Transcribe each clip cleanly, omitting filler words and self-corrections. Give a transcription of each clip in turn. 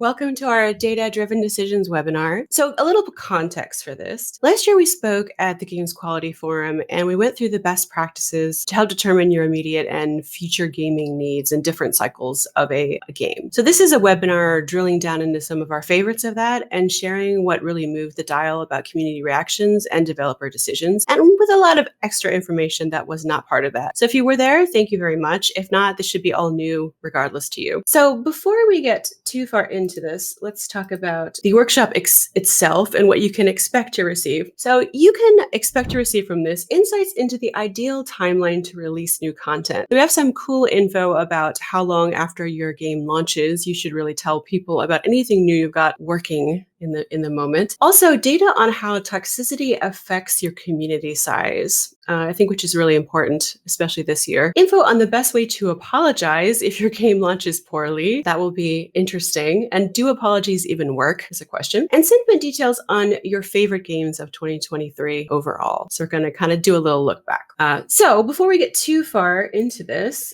Welcome to our Data-Driven Decisions webinar. So a little context for this. Last year we spoke at the Games Quality Forum and we went through the best practices to help determine your immediate and future gaming needs in different cycles of a game. So this is a webinar drilling down into some of our favorites of that and sharing what really moved the dial about community reactions and developer decisions, and with a lot of extra information that was not part of that. So if you were there, thank you very much. If not, this should be all new regardless to you. So before we get too far into this, let's talk about the workshop itself and what you can expect to receive. So you can expect to receive from this insights into the ideal timeline to release new content. We have some cool info about how long after your game launches you should really tell people about anything new you've got working in the moment. Also, data on how toxicity affects your community size, I think, which is really important, especially this year. Info on the best way to apologize if your game launches poorly. That will be interesting. And do apologies even work is a question. And sentiment details on your favorite games of 2023 overall. So we're going to kind of do a little look back. So before we get too far into this,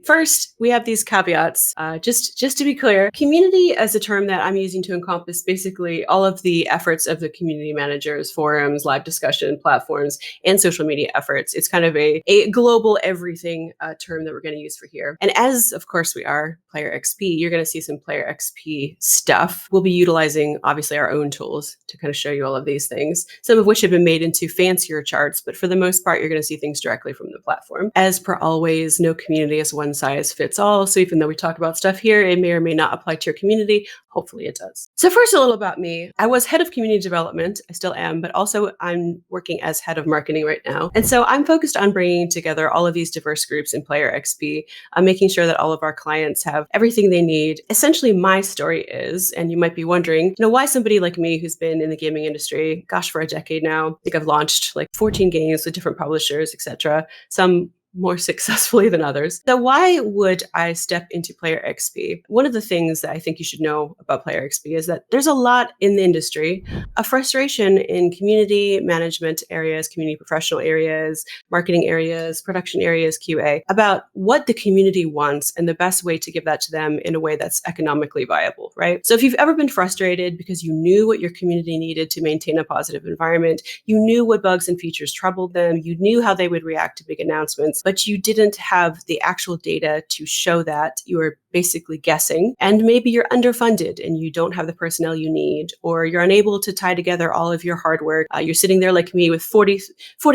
first, we have these caveats. Just to be clear, community as a term that I'm using to encompass basically all of the efforts of the community managers, forums, live discussion platforms, and social media efforts. It's kind of a global everything term that we're going to use for here. And as, of course, we are Player XP, you're going to see some Player XP stuff. We'll be utilizing, obviously, our own tools to kind of show you all of these things, some of which have been made into fancier charts, but for the most part, you're going to see things directly from the platform. As per always, no community is one size fits all. So even though we talk about stuff here, it may or may not apply to your community. Hopefully it does. So first, a little about me. I was head of community development. I still am, but also I'm working as head of marketing right now. And so I'm focused on bringing together all of these diverse groups in Player XP, making sure that all of our clients have everything they need. Essentially, my story is, and you might be wondering, why somebody like me who's been in the gaming industry, for a decade now. I think I've launched like 14 games with different publishers, etc. Some more successfully than others. So why would I step into Player XP? One of the things that I think you should know about Player XP is that there's a lot in the industry, a frustration in community management areas, community professional areas, marketing areas, production areas, QA, about what the community wants and the best way to give that to them in a way that's economically viable, right? So if you've ever been frustrated because you knew what your community needed to maintain a positive environment, you knew what bugs and features troubled them, you knew how they would react to big announcements, but you didn't have the actual data to show that, you were basically guessing, and maybe you're underfunded and you don't have the personnel you need, or you're unable to tie together all of your hard work. You're sitting there like me with 40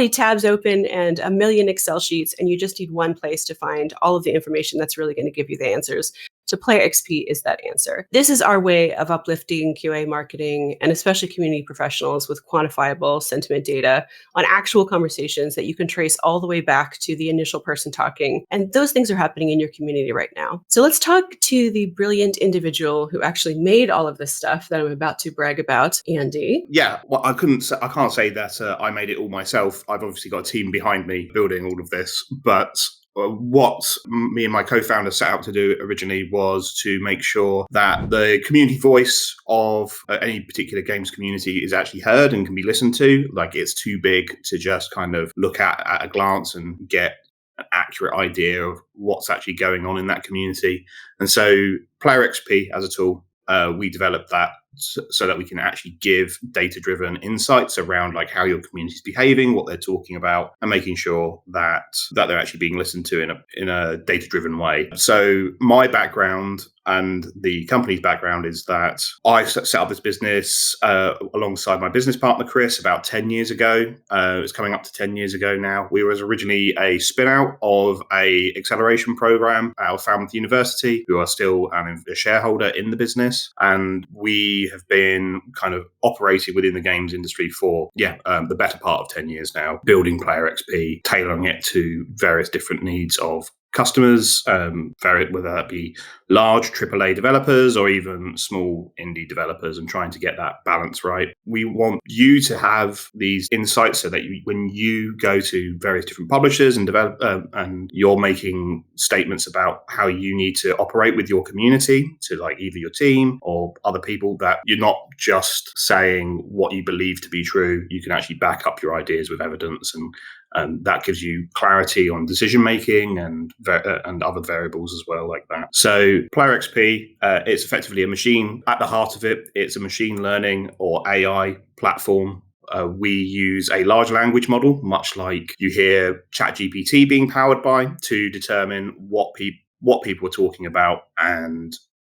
tabs open and a million Excel sheets, and you just need one place to find all of the information that's really going to give you the answers. So Player XP is that answer. This is our way of uplifting QA marketing and especially community professionals with quantifiable sentiment data on actual conversations that you can trace all the way back to the initial person talking. And those things are happening in your community right now. So let's talk to the brilliant individual who actually made all of this stuff that I'm about to brag about, Andy. Yeah, well, I can't say that I made it all myself. I've obviously got a team behind me building all of this, but what me and my co-founder set out to do originally was to make sure that the community voice of any particular games community is actually heard and can be listened to. Like, it's too big to just kind of look at a glance and get an accurate idea of what's actually going on in that community. And so Player XP as a tool, we developed that so that we can actually give data-driven insights around like how your community is behaving, what they're talking about, and making sure that they're actually being listened to in a data-driven way. So my background and the company's background is that I set up this business alongside my business partner, Chris, about 10 years ago. It's coming up to 10 years ago now. We were originally a spin-out of a acceleration program out of Falmouth University, who are still a shareholder in the business. And we have been kind of operating within the games industry for, the better part of 10 years now, building Player XP, tailoring it to various different needs of customers, whether that be large AAA developers or even small indie developers, and trying to get that balance right. We want you to have these insights so that when you go to various different publishers and develop, and you're making statements about how you need to operate with your community, to like either your team or other people, that you're not just saying what you believe to be true. You can actually back up your ideas with evidence, and that gives you clarity on decision making and other variables as well, like that. So So Player XP, it's effectively a machine. At the heart of it, it's a machine learning or AI platform. We use a large language model, much like you hear ChatGPT being powered by, to determine what people are talking about and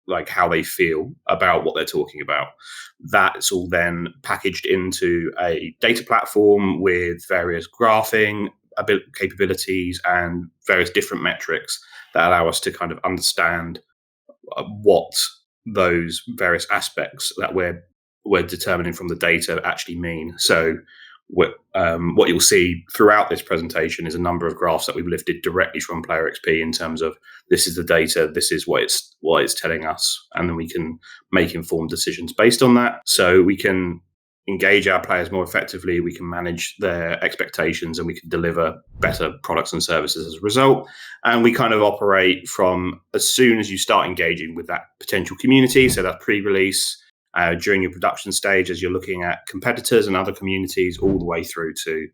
like how they feel about what they're talking about. That's all then packaged into a data platform with various graphing capabilities and various different metrics that allow us to kind of understand what those various aspects that we're determining from the data actually mean. So what you'll see throughout this presentation is a number of graphs that we've lifted directly from Player XP in terms of this is the data, this is what it's telling us, and then we can make informed decisions based on that. So we can engage our players more effectively, we can manage their expectations, and we can deliver better products and services as a result. And we kind of operate from as soon as you start engaging with that potential community, so that's pre-release, during your production stage, as you're looking at competitors and other communities, all the way through to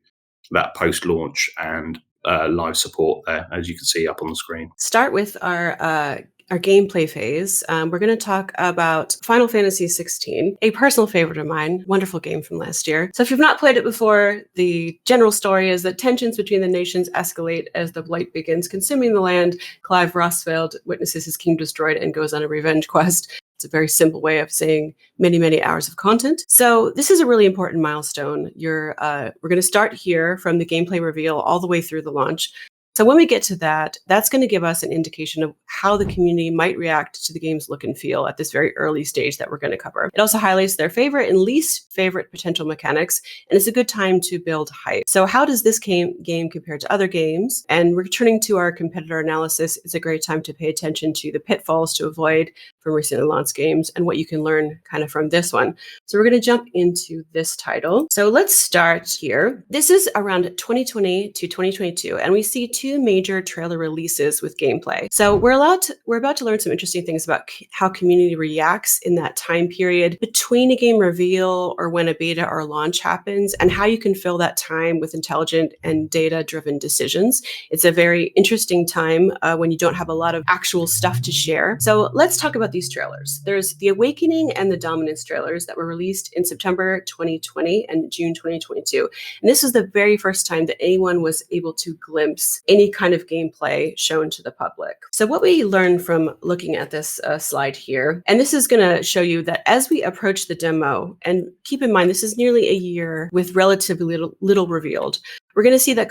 that post-launch and live support there, as you can see up on the screen. Start with our gameplay phase. We're going to talk about Final Fantasy XVI, a personal favorite of mine, wonderful game from last year. So if you've not played it before, the general story is that tensions between the nations escalate as the blight begins consuming the land. Clive Rossfeld witnesses his kingdom destroyed and goes on a revenge quest. It's a very simple way of saying many, many hours of content. So this is a really important milestone. We're going to start here from the gameplay reveal all the way through the launch. So when we get to that, that's going to give us an indication of how the community might react to the game's look and feel at this very early stage that we're going to cover. It also highlights their favorite and least favorite potential mechanics, and it's a good time to build hype. So how does this game compare to other games? And returning to our competitor analysis, it's a great time to pay attention to the pitfalls to avoid from recently launched games and what you can learn kind of from this one. So we're going to jump into this title. So let's start here. This is around 2020 to 2022, and we see two major trailer releases with gameplay. So we're about to learn some interesting things about how community reacts in that time period between a game reveal or when a beta or launch happens, and how you can fill that time with intelligent and data-driven decisions. It's a very interesting time when you don't have a lot of actual stuff to share. So let's talk about these trailers. There's the Awakening and the Dominance trailers that were released in September 2020 and June 2022. And this was the very first time that anyone was able to glimpse any kind of gameplay shown to the public. So what we learned from looking at this slide here, and this is going to show you that as we approach the demo, and keep in mind, this is nearly a year with relatively little revealed, we're going to see that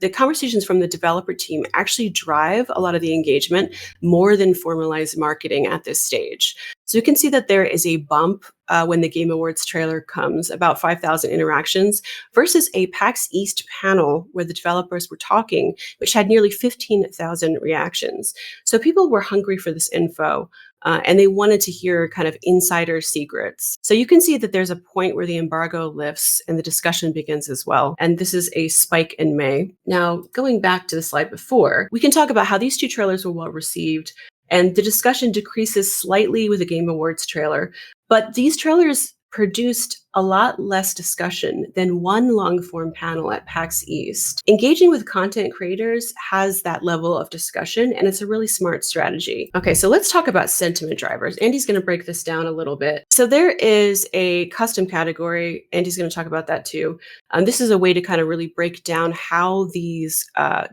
the conversations from the developer team actually drive a lot of the engagement more than formalized marketing at this stage. So you can see that there is a bump when the Game Awards trailer comes, about 5,000 interactions, versus a PAX East panel where the developers were talking, which had nearly 15,000 reactions. So people were hungry for this info. And they wanted to hear kind of insider secrets. So you can see that there's a point where the embargo lifts and the discussion begins as well. And this is a spike in May. Now, going back to the slide before, we can talk about how these two trailers were well received. And the discussion decreases slightly with the Game Awards trailer. But these trailers produced a lot less discussion than one long-form panel at PAX East. Engaging with content creators has that level of discussion, and it's a really smart strategy. Okay, so let's talk about sentiment drivers. Andy's going to break this down a little bit. So there is a custom category. Andy's going to talk about that too. This is a way to kind of really break down how these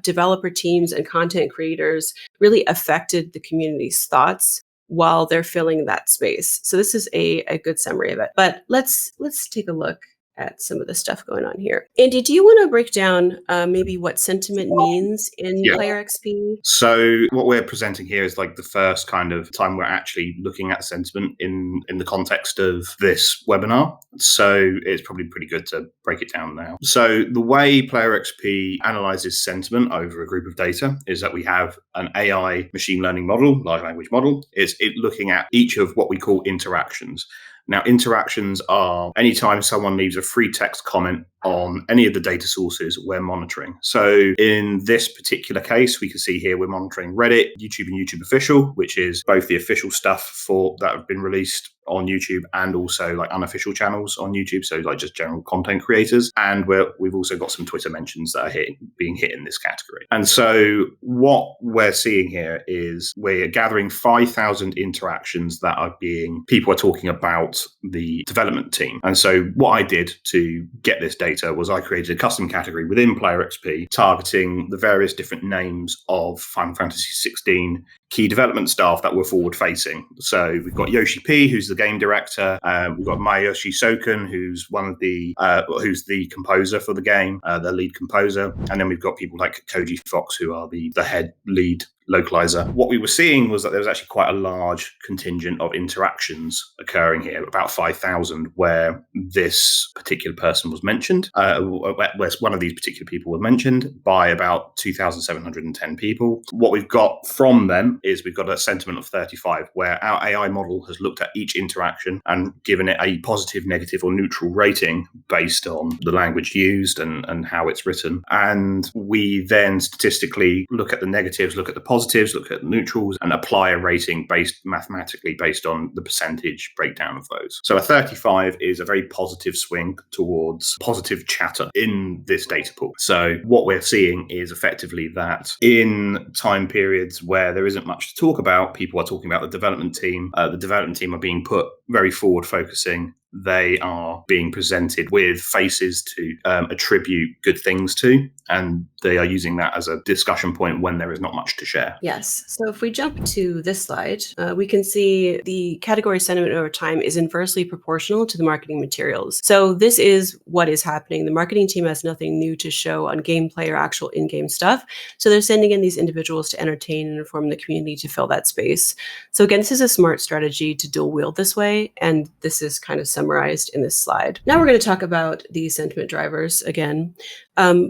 developer teams and content creators really affected the community's thoughts while they're filling that space. So this is a good summary of it. But let's take a look at some of the stuff going on here. Andy, do you want to break down maybe what sentiment means in Player XP? So what we're presenting here is like the first kind of time we're actually looking at sentiment in the context of this webinar. So it's probably pretty good to break it down now. So the way Player XP analyzes sentiment over a group of data is that we have an AI machine learning model, large language model. It's looking at each of what we call interactions. Now, interactions are anytime someone leaves a free text comment on any of the data sources we're monitoring. So in this particular case, we can see here we're monitoring Reddit, YouTube, and YouTube Official, which is both the official stuff that have been released on YouTube and also like unofficial channels on YouTube, so like just general content creators. And we've also got some Twitter mentions that are being hit in this category. And so what we're seeing here is we're gathering 5,000 interactions that people are talking about the development team. And so what I did to get this data was I created a custom category within Player XP targeting the various different names of Final Fantasy XVI key development staff that were forward facing. So we've got Yoshi P, who's the game director. We've got Mayoshi Soken, who's who's the composer for the game, the lead composer. And then we've got people like Koji Fox, who are the head lead localizer. What we were seeing was that there was actually quite a large contingent of interactions occurring here, about 5,000, where this particular person was mentioned, where one of these particular people were mentioned by about 2,710 people. What we've got from them is we've got a sentiment of 35, where our AI model has looked at each interaction and given it a positive, negative, or neutral rating based on the language used and how it's written. And we then statistically look at the negatives, look at the positives, look at the neutrals, and apply a rating mathematically based on the percentage breakdown of those. So a 35 is a very positive swing towards positive chatter in this data pool. So what we're seeing is effectively that in time periods where there isn't much to talk about, people are talking about the development team. The development team are being put very forward focusing. They are being presented with faces to attribute good things to, and they are using that as a discussion point when there is not much to share. Yes. So if we jump to this slide, we can see the category sentiment over time is inversely proportional to the marketing materials. So this is what is happening. The marketing team has nothing new to show on gameplay or actual in-game stuff. So they're sending in these individuals to entertain and inform the community to fill that space. So again, this is a smart strategy to dual wield this way, and this is kind of summarized in this slide. Now we're going to talk about the sentiment drivers again.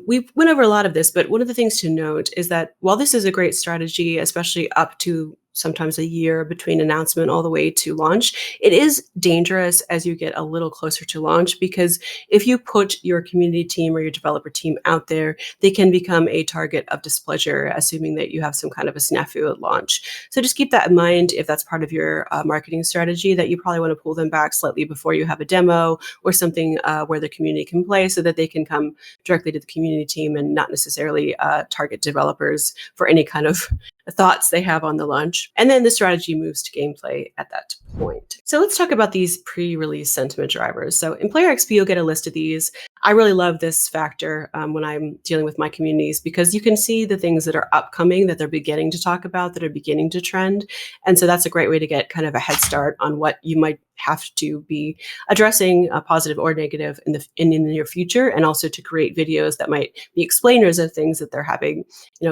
We went over a lot of this, but one of the things to note is that while this is a great strategy, especially up to sometimes a year between announcement all the way to launch, it is dangerous as you get a little closer to launch, because if you put your community team or your developer team out there, they can become a target of displeasure, assuming that you have some kind of a snafu at launch. So just keep that in mind if that's part of your marketing strategy, that you probably want to pull them back slightly before you have a demo or something where the community can play, so that they can come directly to the community team and not necessarily target developers for any kind of thoughts they have on the launch. And then the strategy moves to gameplay at that point. So let's talk about these pre-release sentiment drivers. So in Player XP, you'll get a list of these. I really love this factor when I'm dealing with my communities, because you can see the things that are upcoming, that they're beginning to talk about, that are beginning to trend. And so that's a great way to get kind of a head start on what you might have to be addressing, positive or negative, in the near future, and also to create videos that might be explainers of things that they're having,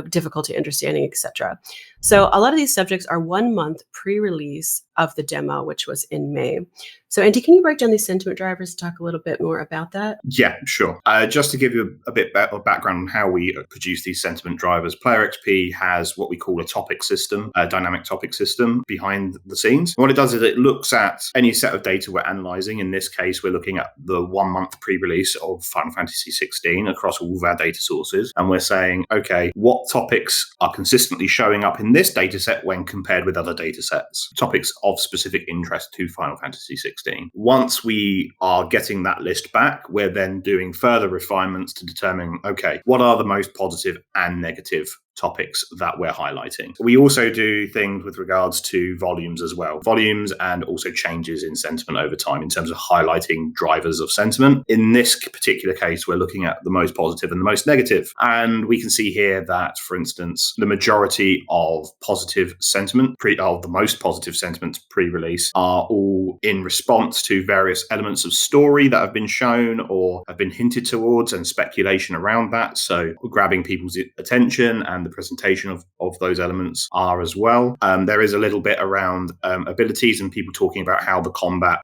difficulty understanding, etc. So a lot of these subjects are 1 month pre-release of the demo, which was in May. So Andy, can you break down these sentiment drivers and talk a little bit more about that? Yeah, sure. Just to give you a bit of background on how we produce these sentiment drivers, Player XP has what we call a topic system, a dynamic topic system behind the scenes. And what it does is it looks at any set of data we're analyzing. In this case, we're looking at the 1 month pre-release of Final Fantasy XVI across all of our data sources. And we're saying, okay, what topics are consistently showing up in this data set when compared with other data sets? Topics of specific interest to Final Fantasy XVI. Once we are getting that list back, we're then doing further refinements to determine, okay, what are the most positive and negative topics that we're highlighting. We also do things with regards to volumes as well. Volumes and also changes in sentiment over time in terms of highlighting drivers of sentiment. In this particular case, we're looking at the most positive and the most negative. And we can see here that, for instance, the majority of positive sentiment, of the most positive sentiments pre-release, are all in response to various elements of story that have been shown or have been hinted towards, and speculation around that. So grabbing people's attention, and the presentation of those elements are as well. There is a little bit around abilities and people talking about how the combat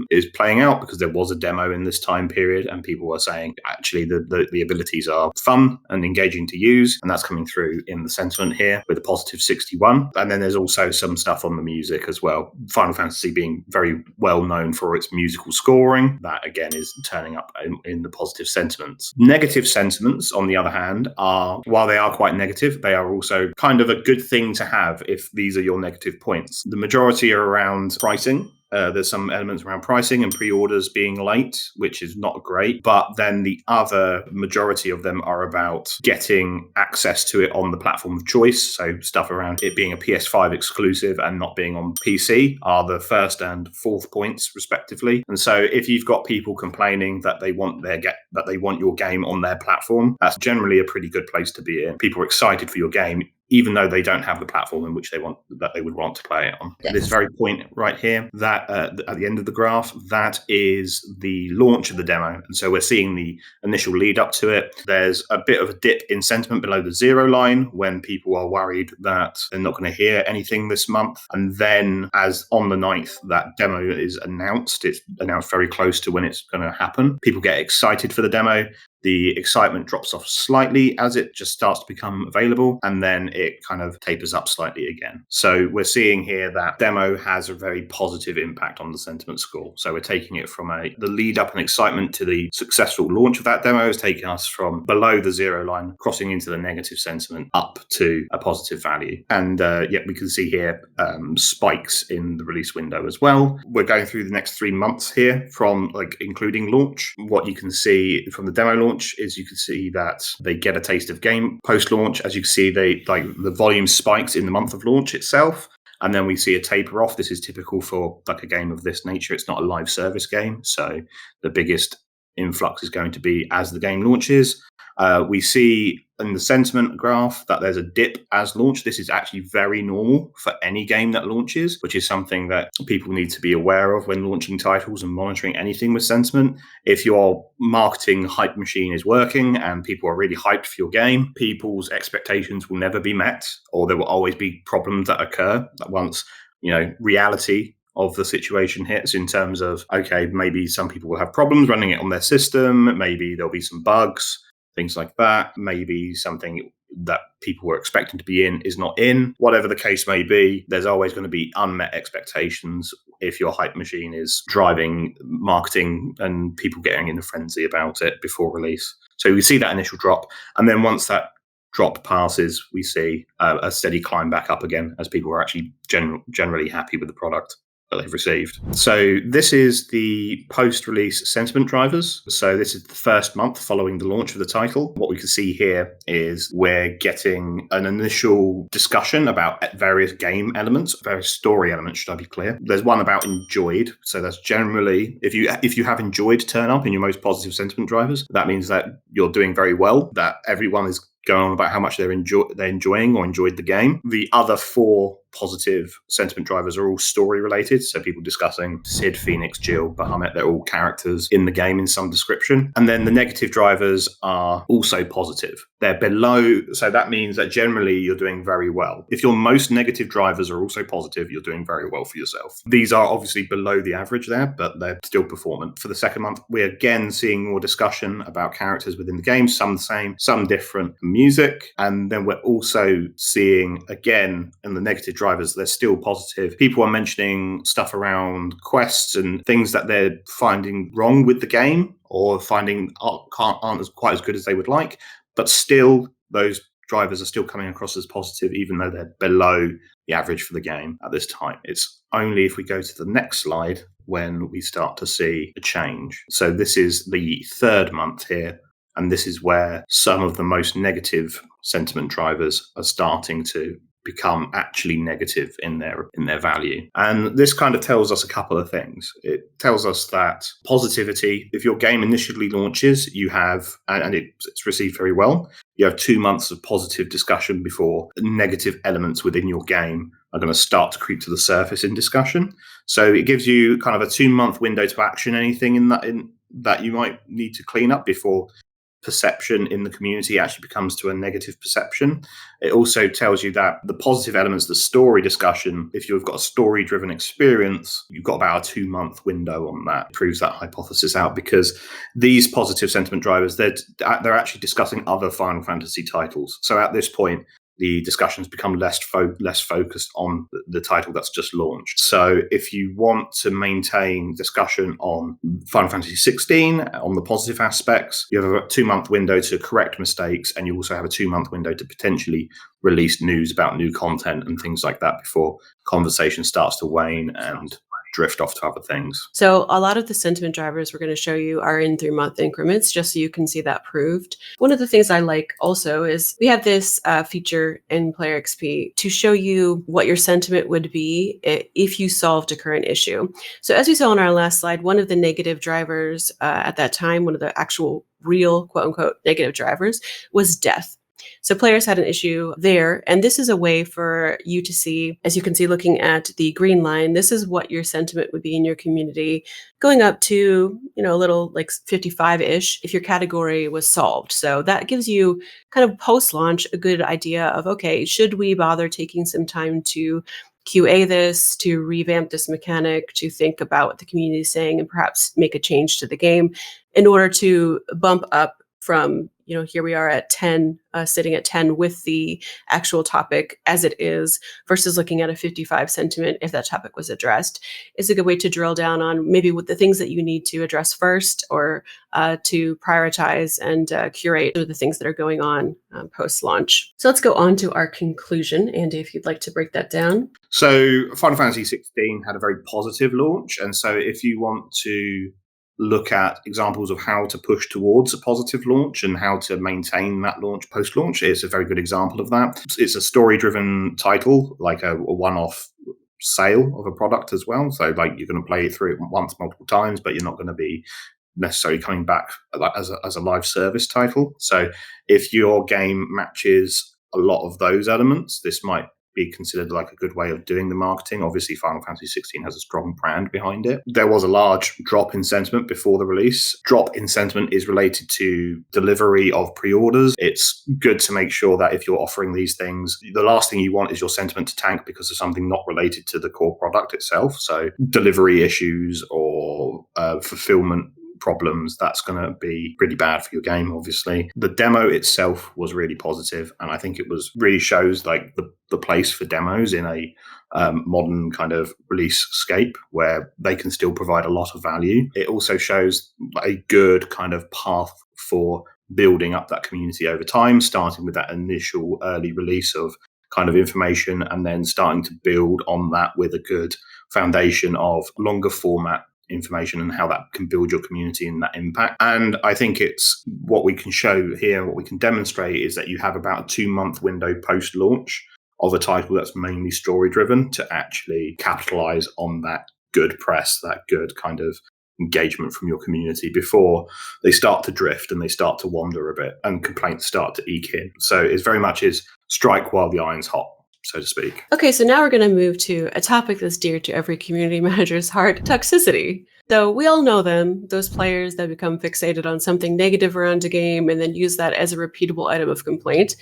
is playing out, because there was a demo in this time period and people were saying actually the abilities are fun and engaging to use, and that's coming through in the sentiment here with a positive 61. And then there's also some stuff on the music as well. Final Fantasy being very well known for its musical scoring, that again is turning up in the positive sentiments. Negative sentiments, on the other hand, are, while they are quite negative, they are also kind of a good thing to have if these are your negative points. The majority are around pricing. There's some elements around pricing and pre-orders being late, which is not great. But then the other majority of them are about getting access to it on the platform of choice. So stuff around it being a PS5 exclusive and not being on PC are the first and fourth points, respectively. And so if you've got people complaining that they want your game on their platform, that's generally a pretty good place to be in. People are excited for your game, even though they don't have the platform in which they would want to play it on. Yes. This very point right here, that at the end of the graph, that is the launch of the demo. And so we're seeing the initial lead up to it. There's a bit of a dip in sentiment below the 0 line when people are worried that they're not going to hear anything this month. And then as on the 9th, that demo is announced. It's announced very close to when it's going to happen. People get excited for the demo. The excitement drops off slightly as it just starts to become available, and then it kind of tapers up slightly again. So we're seeing here that demo has a very positive impact on the sentiment score. So we're taking it from the lead up and excitement to the successful launch of that demo is taking us from below the 0 line, crossing into the negative sentiment up to a positive value. And we can see here spikes in the release window as well. We're going through the next 3 months here from including launch. What you can see from the demo launch is you can see that they get a taste of game post-launch. As you can see, the volume spikes in the month of launch itself, and then we see a taper off. This is typical for a game of this nature. It's not a live service game, so the biggest influx is going to be as the game launches. We see in the sentiment graph that there's a dip as launch. This is actually very normal for any game that launches, which is something that people need to be aware of when launching titles and monitoring anything with sentiment. If your marketing hype machine is working and people are really hyped for your game, people's expectations will never be met, or there will always be problems that occur once, reality of the situation hits, in terms of, okay, maybe some people will have problems running it on their system, maybe there'll be some bugs, things like that. Maybe something that people were expecting to be in is not in. Whatever the case may be, there's always going to be unmet expectations if your hype machine is driving marketing and people getting in a frenzy about it before release. So we see that initial drop. And then once that drop passes, we see a steady climb back up again as people are actually generally happy with the product that they've received. So this is the post-release sentiment drivers. So this is the first month following the launch of the title. What we can see here is we're getting an initial discussion about various game elements, various story elements, should I be clear. There's one about enjoyed. So that's generally, if you have enjoyed turn up in your most positive sentiment drivers, that means that you're doing very well, that everyone is going on about how much they're enjoying or enjoyed the game. The other 4 positive sentiment drivers are all story related. So people discussing Sid, Phoenix, Jill, Bahamut, they're all characters in the game in some description. And then the negative drivers are also positive. They're below. So that means that generally you're doing very well. If your most negative drivers are also positive, you're doing very well for yourself. These are obviously below the average there, but they're still performant. For the second month, we're again seeing more discussion about characters within the game, some the same, some different, music. And then we're also seeing, again, in the negative drivers, they're still positive. People are mentioning stuff around quests and things that they're finding wrong with the game or finding aren't quite as good as they would like. But still, those drivers are still coming across as positive, even though they're below the average for the game at this time. It's only if we go to the next slide when we start to see a change. So this is the third month here. And this is where some of the most negative sentiment drivers are starting to become actually negative in their value. And this kind of tells us a couple of things. It tells us that positivity, if your game initially launches, you have, and it's received very well, you have 2 months of positive discussion before negative elements within your game are going to start to creep to the surface in discussion. So it gives you kind of a 2-month window to action anything in that you might need to clean up before perception in the community actually becomes to a negative perception. It also tells you that the positive elements, the story discussion, if you've got a story-driven experience, you've got about a 2-month window on that. It proves that hypothesis out because these positive sentiment drivers, they're actually discussing other Final Fantasy titles. So at this point, the discussions become less focused on the title that's just launched. So if you want to maintain discussion on Final Fantasy XVI, on the positive aspects, you have a 2-month window to correct mistakes, and you also have a 2-month window to potentially release news about new content and things like that before conversation starts to wane and drift off to other things. So a lot of the sentiment drivers we're going to show you are in 3-month increments, just so you can see that proved. One of the things I like also is we have this feature in Player XP to show you what your sentiment would be if you solved a current issue. So as we saw on our last slide, one of the negative drivers at that time, one of the actual real quote unquote negative drivers was death. So players had an issue there, and this is a way for you to see, as you can see looking at the green line, this is what your sentiment would be in your community going up to, a little like 55-ish if your category was solved. So that gives you kind of post-launch a good idea of, okay, should we bother taking some time to QA this, to revamp this mechanic, to think about what the community is saying and perhaps make a change to the game in order to bump up from, here we are at 10, sitting at 10 with the actual topic as it is versus looking at a 55 sentiment if that topic was addressed. Is a good way to drill down on maybe what the things that you need to address first or to prioritize and curate the things that are going on post-launch. So let's go on to our conclusion. Andy, if you'd like to break that down. So Final Fantasy XVI had a very positive launch. And so if you want to look at examples of how to push towards a positive launch and how to maintain that launch post-launch, it's a very good example of that. It's a story-driven title, like a one-off sale of a product as well. So like you're going to play it through once multiple times, but you're not going to be necessarily coming back as a live service title. So if your game matches a lot of those elements, this might be considered like a good way of doing the marketing. Obviously, Final Fantasy XVI has a strong brand behind it. There was a large drop in sentiment before the release. Drop in sentiment is related to delivery of pre-orders. It's good to make sure that if you're offering these things, the last thing you want is your sentiment to tank because of something not related to the core product itself. So delivery issues or fulfillment problems, that's going to be pretty bad for your game, obviously. The demo itself was really positive, and I think it was really shows like the place for demos in a modern kind of release scape where they can still provide a lot of value. It also shows a good kind of path for building up that community over time, starting with that initial early release of kind of information and then starting to build on that with a good foundation of longer format information and how that can build your community and that impact. And I think it's what we can show here, what we can demonstrate is that you have about a 2-month window post-launch of a title that's mainly story-driven to actually capitalize on that good press, that good kind of engagement from your community before they start to drift and they start to wander a bit and complaints start to eke in. So it's very much is strike while the iron's hot, so to speak. Okay, so now we're going to move to a topic that's dear to every community manager's heart, toxicity. So we all know them, those players that become fixated on something negative around a game and then use that as a repeatable item of complaint.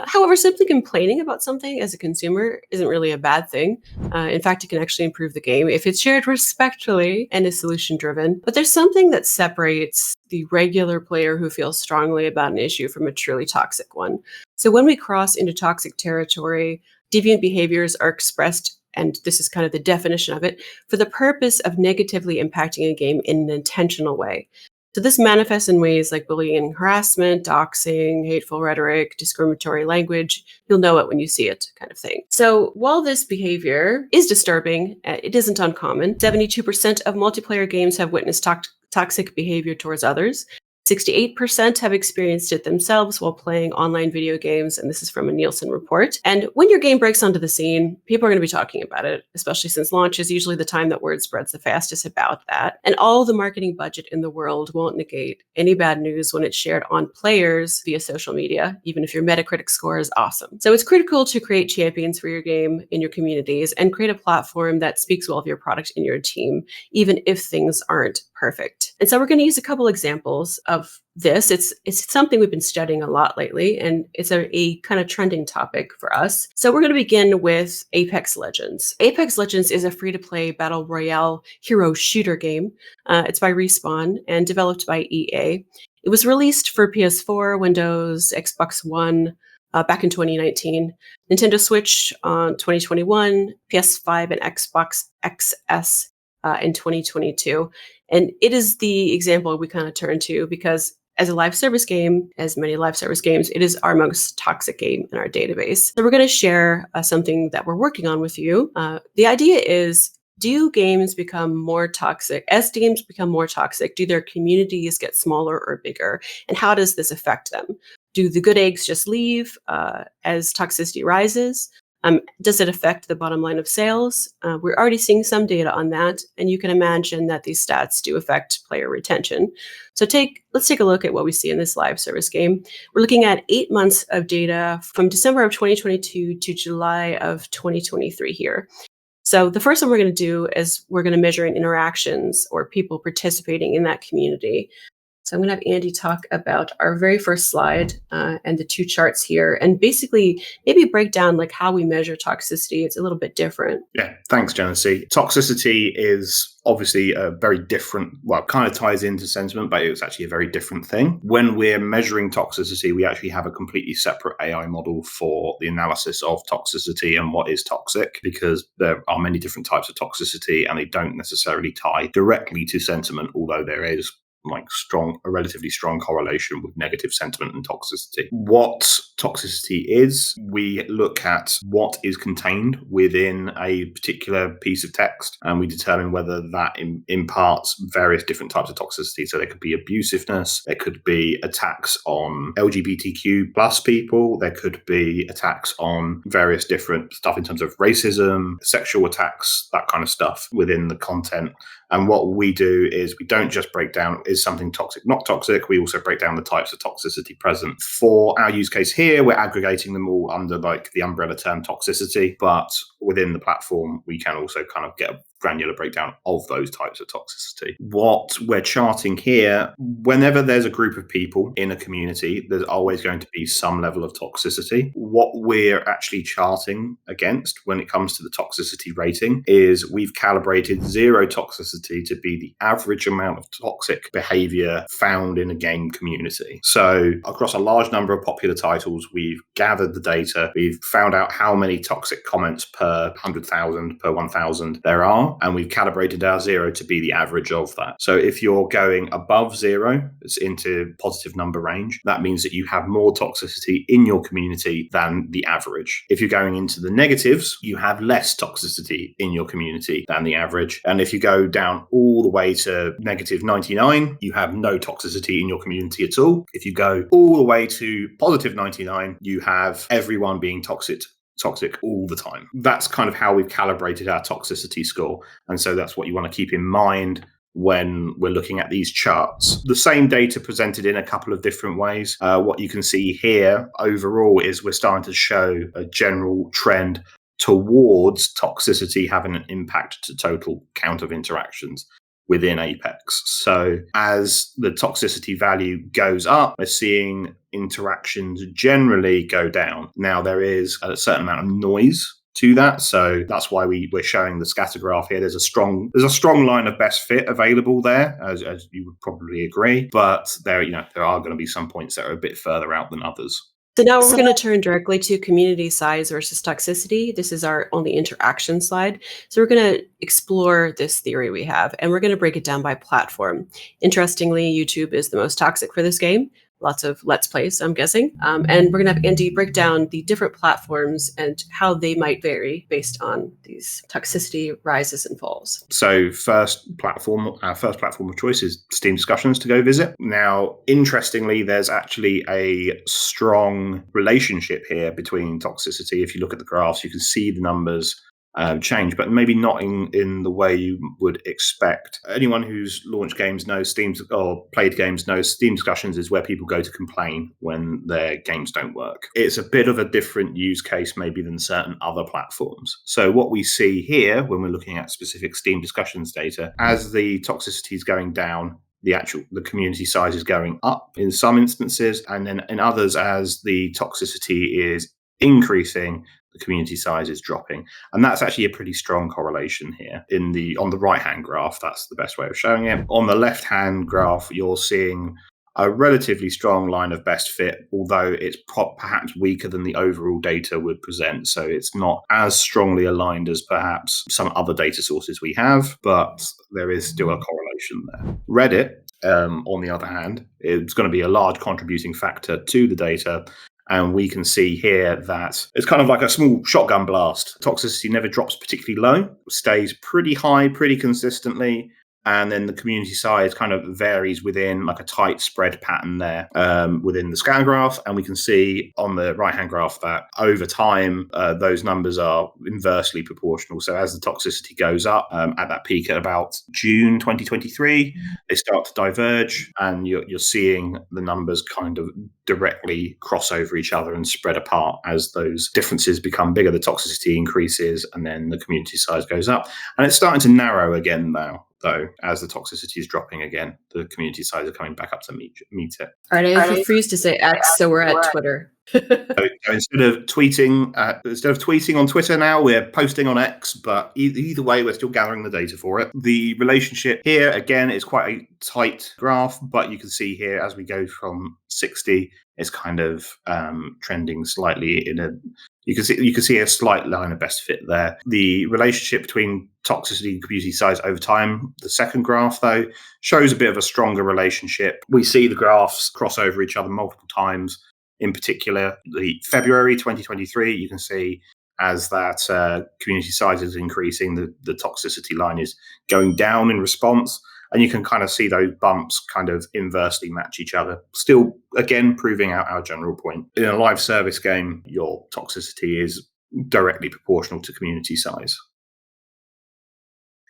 However, simply complaining about something as a consumer isn't really a bad thing. In fact, it can actually improve the game if it's shared respectfully and is solution-driven. But there's something that separates the regular player who feels strongly about an issue from a truly toxic one. So when we cross into toxic territory, deviant behaviors are expressed, and this is kind of the definition of it, for the purpose of negatively impacting a game in an intentional way. So this manifests in ways like bullying and harassment, doxing, hateful rhetoric, discriminatory language. You'll know it when you see it, kind of thing. So while this behavior is disturbing, it isn't uncommon. 72% of multiplayer games have witnessed toxic behavior towards others. 68% have experienced it themselves while playing online video games, and this is from a Nielsen report. And when your game breaks onto the scene, people are going to be talking about it, especially since launch is usually the time that word spreads the fastest about that. And all the marketing budget in the world won't negate any bad news when it's shared on players via social media, even if your Metacritic score is awesome. So it's critical to create champions for your game in your communities and create a platform that speaks well of your product and your team, even if things aren't perfect. And so we're going to use a couple examples of this. It's something we've been studying a lot lately, and it's a kind of trending topic for us. So we're going to begin with Apex Legends. Apex Legends is a free-to-play battle royale hero shooter game. It's by Respawn and developed by EA. It was released for PS4, Windows, Xbox One back in 2019, Nintendo Switch on 2021, PS5 and Xbox XS in 2022. And it is the example we kind of turn to because as a live service game, as many live service games, it is our most toxic game in our database. So we're going to share something that we're working on with you. The idea is Do games become more toxic? As games become more toxic, do their communities get smaller or bigger? And how does this affect them? Do the good eggs just leave as toxicity rises? Does it affect the bottom line of sales? We're already seeing some data on that, and you can imagine that these stats do affect player retention. So let's take a look at what we see in this live service game. We're looking at 8 months of data from December of 2022 to July of 2023 here. So the first one we're going to do is we're going to measure in interactions or people participating in that community. So I'm going to have Andy talk about our very first slide and the two charts here, and basically maybe break down like how we measure toxicity. It's a little bit different. Yeah, thanks, Jenesee. Toxicity is obviously a very different, well, it kind of ties into sentiment, but it's actually a very different thing. When we're measuring toxicity, we actually have a completely separate AI model for the analysis of toxicity and what is toxic, because there are many different types of toxicity and they don't necessarily tie directly to sentiment, although there is a relatively strong correlation with negative sentiment and toxicity. What toxicity is, we look at what is contained within a particular piece of text, and we determine whether that imparts various different types of toxicity. So there could be abusiveness, there could be attacks on LGBTQ plus people, there could be attacks on various different stuff in terms of racism, sexual attacks, that kind of stuff within the content. And what we do is we don't just break down, is something toxic, not toxic? We also break down the types of toxicity present. For our use case here, we're aggregating them all under like the umbrella term toxicity, but within the platform, we can also kind of get a granular breakdown of those types of toxicity. What we're charting here, whenever there's a group of people in a community, there's always going to be some level of toxicity. What we're actually charting against when it comes to the toxicity rating is we've calibrated zero toxicity to be the average amount of toxic behavior found in a game community. So across a large number of popular titles, we've gathered the data, we've found out how many toxic comments per 100,000, per 1,000 there are, and we've calibrated our zero to be the average of that. So if you're going above zero, it's into positive number range, that means that you have more toxicity in your community than the average. If you're going into the negatives, you have less toxicity in your community than the average. And if you go down all the way to negative 99, you have no toxicity in your community at all. If you go all the way to positive 99, you have everyone being toxic all the time. That's kind of how we've calibrated our toxicity score. And so that's what you want to keep in mind when we're looking at these charts. The same data presented in a couple of different ways. What you can see here overall is we're starting to show a general trend towards toxicity having an impact to total count of interactions within Apex. So as the toxicity value goes up, we're seeing interactions generally go down. Now, there is a certain amount of noise to that, so that's why we're showing the scatter graph here. There's a strong line of best fit available there, as you would probably agree, but there are going to be some points that are a bit further out than others. So now we're going to turn directly to community size versus toxicity. This is our only interaction slide. So we're going to explore this theory we have, and we're going to break it down by platform. Interestingly, YouTube is the most toxic for this game. Lots of Let's Plays, I'm guessing. And we're going to have Andy break down the different platforms and how they might vary based on these toxicity rises and falls. So our first platform of choice is Steam Discussions to go visit. Now, interestingly, there's actually a strong relationship here between toxicity. If you look at the graphs, you can see the numbers change, but maybe not in the way you would expect. Anyone who's launched games knows or played games knows Steam Discussions is where people go to complain when their games don't work. It's a bit of a different use case maybe than certain other platforms. So what we see here when we're looking at specific Steam Discussions data, as the toxicity is going down, the community size is going up in some instances, and then in others, as the toxicity is increasing, the community size is dropping. And that's actually a pretty strong correlation here. On the right-hand graph, that's the best way of showing it. On the left-hand graph, you're seeing a relatively strong line of best fit, although it's perhaps weaker than the overall data would present. So it's not as strongly aligned as perhaps some other data sources we have, but there is still a correlation there. Reddit, on the other hand, it's going to be a large contributing factor to the data. And we can see here that it's kind of like a small shotgun blast. Toxicity never drops particularly low, stays pretty high, pretty consistently. And then the community size kind of varies within like a tight spread pattern there within the scan graph. And we can see on the right-hand graph that over time, those numbers are inversely proportional. So as the toxicity goes up at that peak at about June 2023, they start to diverge, and you're seeing the numbers kind of directly cross over each other and spread apart as those differences become bigger. The toxicity increases, and then the community size goes up. And it's starting to narrow again now, though, as the toxicity is dropping again. The community size are coming back up to meet it. All right, I refuse to say X, so we're at Twitter. So instead of tweeting on Twitter now, we're posting on X, but either way, we're still gathering the data for it. The relationship here, again, is quite a tight graph, but you can see here as we go from 60, it's kind of trending slightly in a... You can see a slight line of best fit there. The relationship between toxicity and community size over time, the second graph, though, shows a bit of a stronger relationship. We see the graphs cross over each other multiple times. In particular, the February 2023, you can see as that community size is increasing, the toxicity line is going down in response. And you can kind of see those bumps kind of inversely match each other. Still, again, proving out our general point. In a live service game, your toxicity is directly proportional to community size.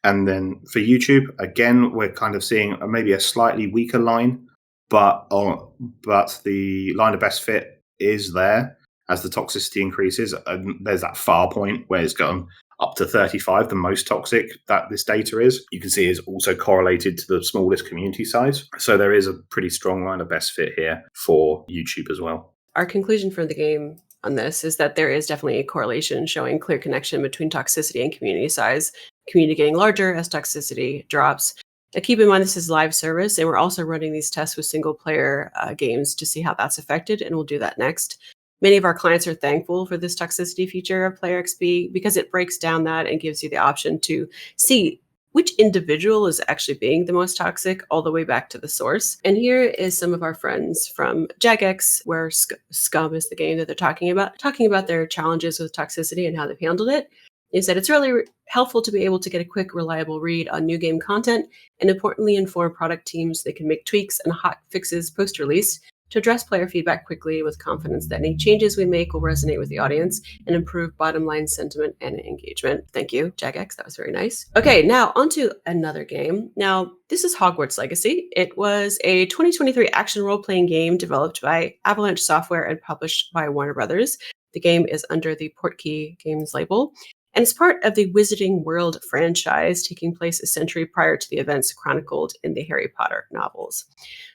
And then for YouTube, again, we're kind of seeing maybe a slightly weaker line, but the line of best fit is there as the toxicity increases. And there's that far point where it's gone up to 35, the most toxic that this data is. You can see is also correlated to the smallest community size. So there is a pretty strong line of best fit here for YouTube as well. Our conclusion for the game on this is that there is definitely a correlation showing clear connection between toxicity and community size, community getting larger as toxicity drops. Now, keep in mind, this is live service, and we're also running these tests with single player games to see how that's affected, and we'll do that next. Many of our clients are thankful for this toxicity feature of Player XP because it breaks down that and gives you the option to see which individual is actually being the most toxic all the way back to the source. And here is some of our friends from Jagex, where Scum is the game that they're talking about their challenges with toxicity and how they've handled it. They said it's really helpful to be able to get a quick, reliable read on new game content and importantly inform product teams they can make tweaks and hot fixes post-release to address player feedback quickly with confidence that any changes we make will resonate with the audience and improve bottom line sentiment and engagement. Thank you, Jagex. That was very nice. Okay, now on to another game. Now, this is Hogwarts Legacy. It was a 2023 action role-playing game developed by Avalanche Software and published by Warner Brothers. The game is under the Portkey Games label. And it's part of the Wizarding World franchise, taking place a century prior to the events chronicled in the Harry Potter novels.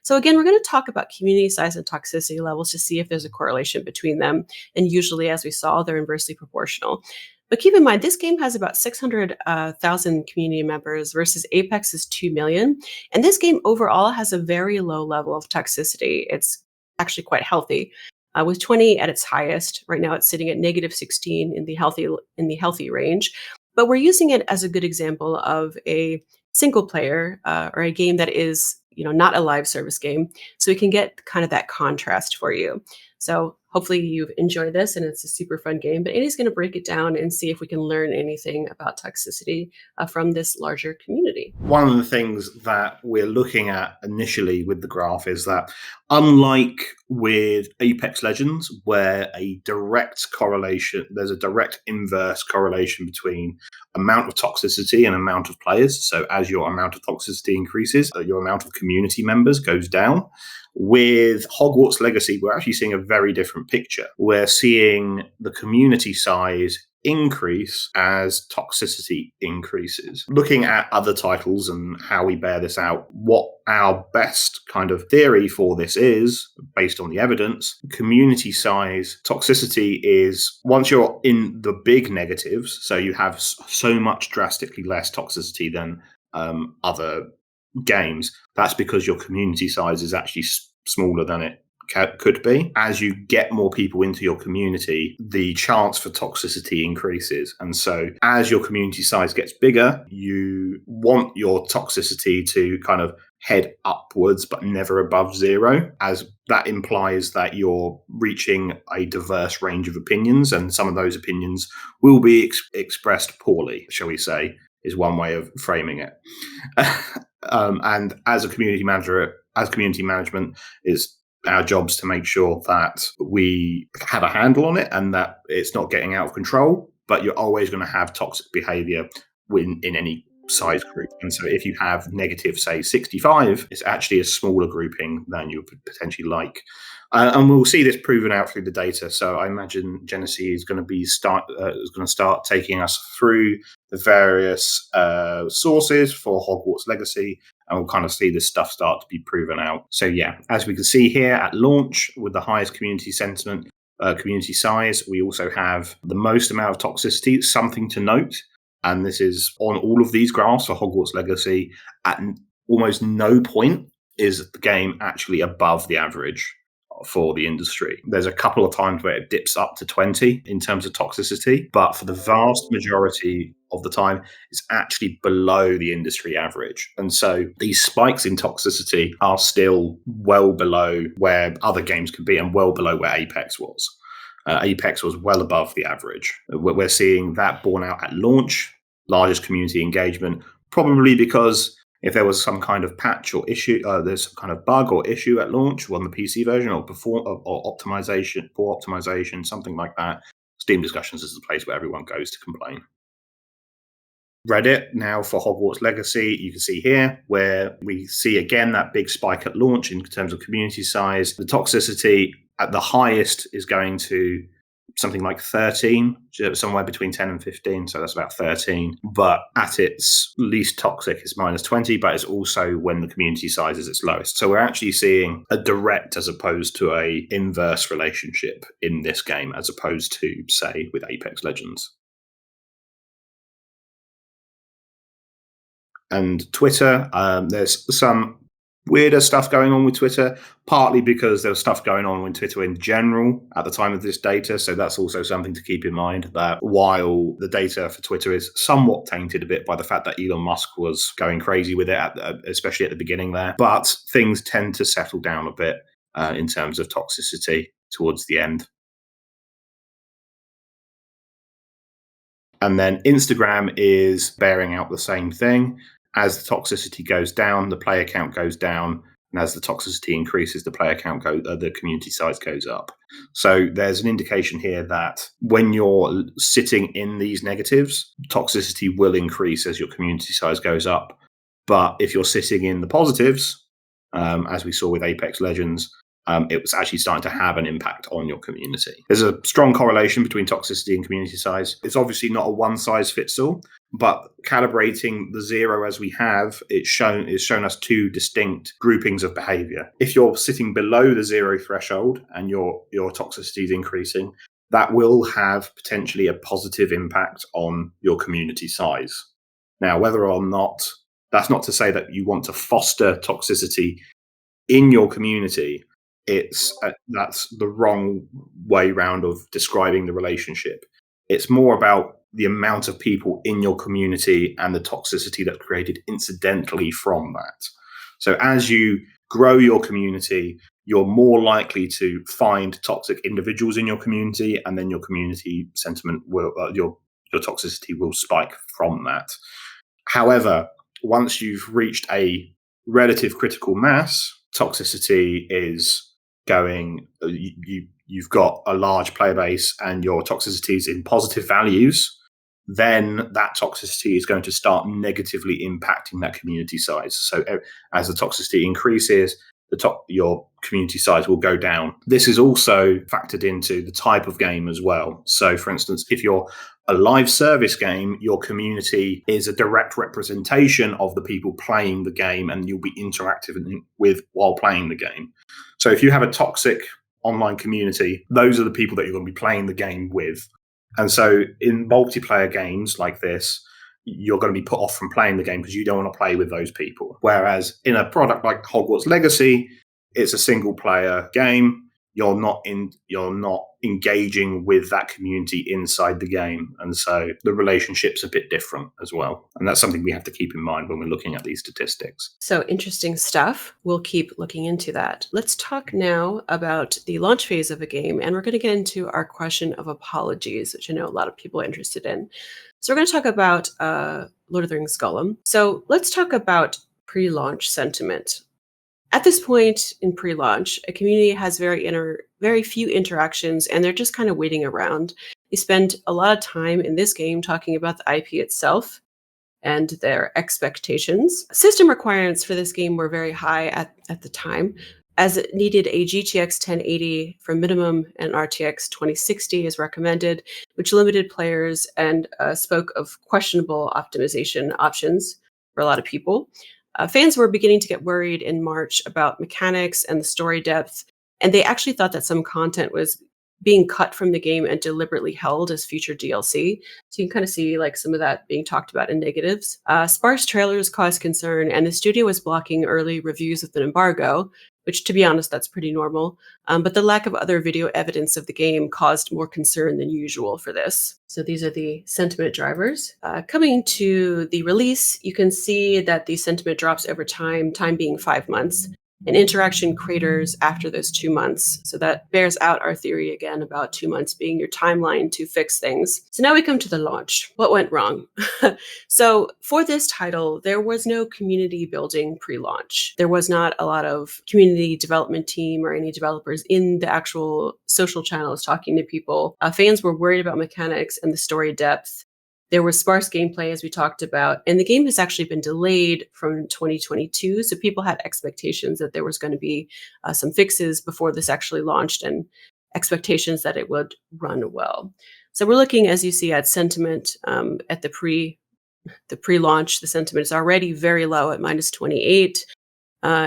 So again, we're going to talk about community size and toxicity levels to see if there's a correlation between them. And usually, as we saw, they're inversely proportional. But keep in mind, this game has about 600,000 community members versus Apex's 2 million. And this game overall has a very low level of toxicity. It's actually quite healthy. With 20 at its highest. Right now it's sitting at -16 in the healthy range. But we're using it as a good example of a single player or a game that is, not a live service game. So we can get kind of that contrast for you. So hopefully you've enjoyed this and it's a super fun game. But Andy's going to break it down and see if we can learn anything about toxicity from this larger community. One of the things that we're looking at initially with the graph is that unlike with Apex Legends, where there's a direct inverse correlation between amount of toxicity and amount of players. So as your amount of toxicity increases, your amount of community members goes down. With Hogwarts Legacy, we're actually seeing a very different picture. We're seeing the community size increase as toxicity increases. Looking at other titles and how we bear this out, what our best kind of theory for this is, based on the evidence, community size toxicity is, once you're in the big negatives, so you have so much drastically less toxicity than other games, that's because your community size is actually smaller than it could be. As you get more people into your community, the chance for toxicity increases. And so as your community size gets bigger, you want your toxicity to kind of head upwards but never above zero, as that implies that you're reaching a diverse range of opinions, and some of those opinions will be expressed poorly, shall we say, is one way of framing it. And as a community manager, as community management, is our jobs to make sure that we have a handle on it and that it's not getting out of control. But you're always going to have toxic behavior in any size group. And so if you have negative, say, 65, it's actually a smaller grouping than you would potentially like. And we'll see this proven out through the data. So I imagine Jenesee is going to start taking us through the various sources for Hogwarts Legacy, and we'll kind of see this stuff start to be proven out. So yeah, as we can see here at launch, with the highest community sentiment, community size, we also have the most amount of toxicity. Something to note, and this is on all of these graphs for Hogwarts Legacy, at almost no point is the game actually above the average for the industry. There's a couple of times where it dips up to 20 in terms of toxicity, but for the vast majority of the time, it's actually below the industry average. And so these spikes in toxicity are still well below where other games could be and well below where Apex was. Apex was well above the average. We're seeing that borne out at launch, largest community engagement, probably because if there was some kind of patch or issue, there's some kind of bug or issue at launch on the PC version, or poor optimization, something like that, Steam Discussions is the place where everyone goes to complain. Reddit now for Hogwarts Legacy, you can see here where we see again that big spike at launch in terms of community size. The toxicity at the highest is going to something like 13, somewhere between 10 and 15, so that's about 13. But at its least toxic, it's minus 20, but it's also when the community size is its lowest. So we're actually seeing a direct as opposed to a inverse relationship in this game, as opposed to, say, with Apex Legends. And Twitter, there's some weirder stuff going on with Twitter, partly because there was stuff going on with Twitter in general at the time of this data. So that's also something to keep in mind, that while the data for Twitter is somewhat tainted a bit by the fact that Elon Musk was going crazy with it, especially at the beginning there, but things tend to settle down a bit in terms of toxicity towards the end. And then Instagram is bearing out the same thing. As the toxicity goes down, the player count goes down, and as the toxicity increases, the player count the community size goes up. So there's an indication here that when you're sitting in these negatives, toxicity will increase as your community size goes up. But if you're sitting in the positives, as we saw with Apex Legends, it was actually starting to have an impact on your community. There's a strong correlation between toxicity and community size. It's obviously not a one-size-fits-all, but calibrating the zero as we have, it's shown us two distinct groupings of behavior. If you're sitting below the zero threshold and your toxicity is increasing, that will have potentially a positive impact on your community size. Now, whether or not, that's not to say that you want to foster toxicity in your community. That's the wrong way round of describing the relationship. It's more about the amount of people in your community and the toxicity that's created incidentally from that. So as you grow your community, you're more likely to find toxic individuals in your community, and then your community sentiment will, your toxicity will spike from that. However, once you've reached a relative critical mass, toxicity is going, you've got a large player base and your toxicity is in positive values, then that toxicity is going to start negatively impacting that community size. So as the toxicity increases, your community size will go down. This is also factored into the type of game as well. So for instance, if you're a live service game, your community is a direct representation of the people playing the game, and you'll be interactive with while playing the game. So if you have a toxic online community, those are the people that you're going to be playing the game with. And so in multiplayer games like this, you're going to be put off from playing the game because you don't want to play with those people. Whereas in a product like Hogwarts Legacy, it's a single player game. you're not engaging with that community inside the game. And so the relationship's a bit different as well. And that's something we have to keep in mind when we're looking at these statistics. So interesting stuff. We'll keep looking into that. Let's talk now about the launch phase of a game. And we're going to get into our question of apologies, which I know a lot of people are interested in. So we're going to talk about Lord of the Rings Gollum. So let's talk about pre-launch sentiment. At this point in pre-launch, a community has very few interactions, and they're just kind of waiting around. They spend a lot of time in this game talking about the IP itself and their expectations. System requirements for this game were very high at the time, as it needed a GTX 1080 for minimum and RTX 2060 is recommended, which limited players and spoke of questionable optimization options for a lot of people. Fans were beginning to get worried in March about mechanics and the story depth, and they actually thought that some content was being cut from the game and deliberately held as future DLC. So you can kind of see like some of that being talked about in negatives. Sparse trailers caused concern, and the studio was blocking early reviews with an embargo, which, to be honest, that's pretty normal. But the lack of other video evidence of the game caused more concern than usual for this. So these are the sentiment drivers. Coming to the release, you can see that the sentiment drops over time being 5 months, and interaction craters after those 2 months. So that bears out our theory again about 2 months being your timeline to fix things. So now we come to the launch. What went wrong? So for this title, there was no community building pre-launch. There was not a lot of community development team or any developers in the actual social channels talking to people. Fans were worried about mechanics and the story depth. There was sparse gameplay, as we talked about, and the game has actually been delayed from 2022. So people had expectations that there was going to be some fixes before this actually launched, and expectations that it would run well. So we're looking, as you see, at sentiment at the pre-launch. The sentiment is already very low at -28.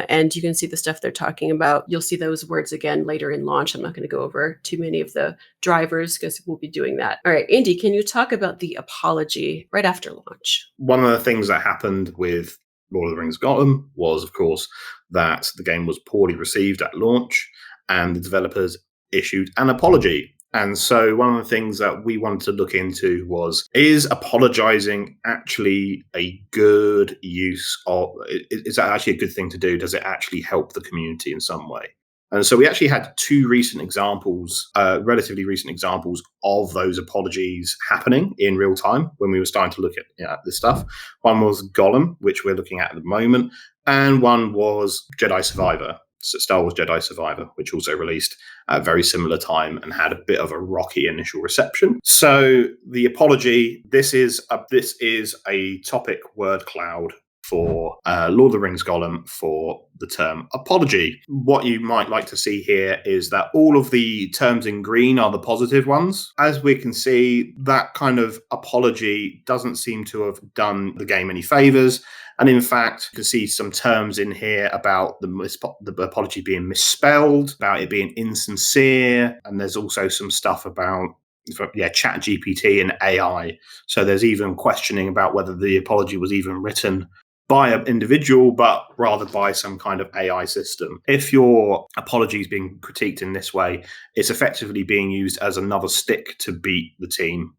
And you can see the stuff they're talking about. You'll see those words again later in launch. I'm not going to go over too many of the drivers because we'll be doing that. All right, Andy, can you talk about the apology right after launch? One of the things that happened with Lord of the Rings Gollum was, of course, that the game was poorly received at launch and the developers issued an apology. And so one of the things that we wanted to look into was, is apologizing actually a good use of, is that actually a good thing to do? Does it actually help the community in some way? And so we actually had two recent examples, relatively recent examples of those apologies happening in real time when we were starting to look at this stuff. One was Gollum, which we're looking at the moment, and one was Jedi Survivor. Star Wars Jedi Survivor, which also released at a very similar time and had a bit of a rocky initial reception. So the apology, this is a topic word cloud for Lord of the Rings Gollum for the term apology. What you might like to see here is that all of the terms in green are the positive ones. As we can see, that kind of apology doesn't seem to have done the game any favors. And in fact, you can see some terms in here about the apology being misspelled, about it being insincere, and there's also some stuff about Chat GPT and AI. So there's even questioning about whether the apology was even written by an individual, but rather by some kind of AI system. If your apology is being critiqued in this way, it's effectively being used as another stick to beat the team